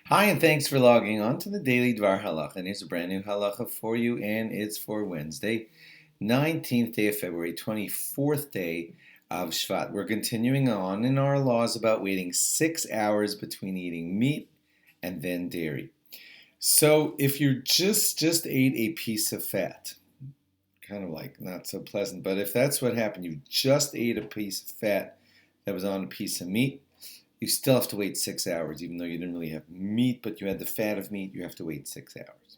Hi, and thanks for logging on to the Daily DVAR HALACHA. And here's a brand new halacha for you, and it's for Wednesday, 19th day of February, 24th day of Shvat. We're continuing on in our laws about waiting 6 hours between eating meat and then dairy. So if you just ate a piece of fat, kind of like not so pleasant, but if that's what happened, you just ate a piece of fat that was on a piece of meat, you still have to wait 6 hours, even though you didn't really have meat, but you had the fat of meat, you have to wait 6 hours.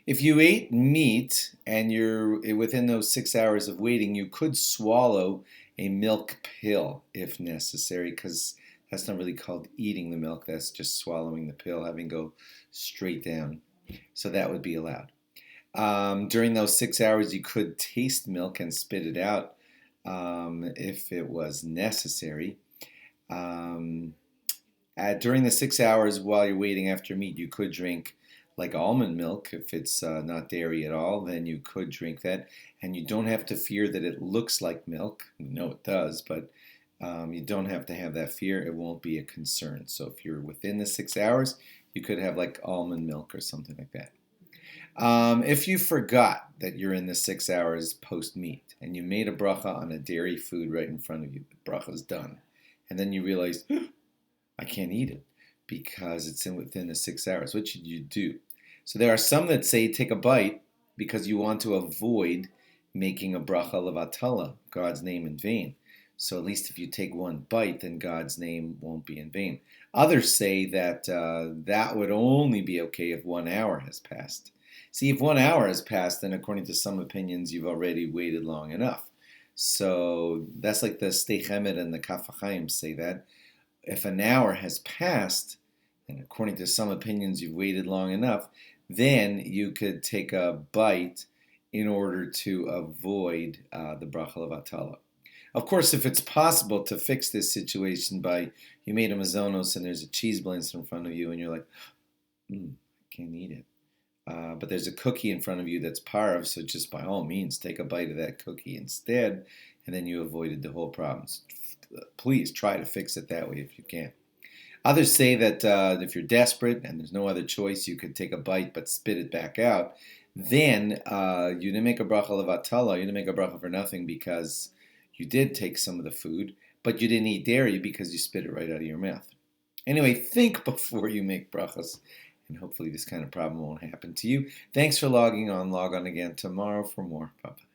If you ate meat and you're within those 6 hours of waiting, you could swallow a milk pill if necessary, because that's not really called eating the milk, that's just swallowing the pill, having go straight down. So that would be allowed. During those 6 hours, you could taste milk and spit it out if it was necessary. Um, During the 6 hours while you're waiting after meat, you could drink like almond milk. If it's not dairy at all, then you could drink that. And you don't have to fear that it looks like milk. No, it does, but you don't have to have that fear. It won't be a concern. So if you're within the 6 hours, you could have like almond milk or something like that. If you forgot that you're in the 6 hours post meat and you made a bracha on a dairy food right in front of you, the bracha's done. And then you realize, I can't eat it because it's within the 6 hours. What should you do? So there are some that say take a bite because you want to avoid making a bracha levatala, God's name in vain. So at least if you take one bite, then God's name won't be in vain. Others say that that would only be okay if 1 hour has passed. See, if 1 hour has passed, then according to some opinions, you've already waited long enough. So that's like the Stei Chemed and the Kaf HaChaim say that. If an hour has passed, and according to some opinions you've waited long enough, then you could take a bite in order to avoid the bracha levatala. Of course, if it's possible to fix this situation by you made a mazonos and there's a cheese blintz in front of you and you're like, I can't eat it. But there's a cookie in front of you that's parv, so just by all means take a bite of that cookie instead, and then you avoided the whole problem. Please try to fix it that way if you can. Others say that if you're desperate and there's no other choice, you could take a bite but spit it back out. Then you didn't make a bracha levatala, you didn't make a bracha for nothing because you did take some of the food, but you didn't eat dairy because you spit it right out of your mouth. Anyway, think before you make brachas, and hopefully this kind of problem won't happen to you. Thanks for logging on. Log on again tomorrow for more. Bye-bye.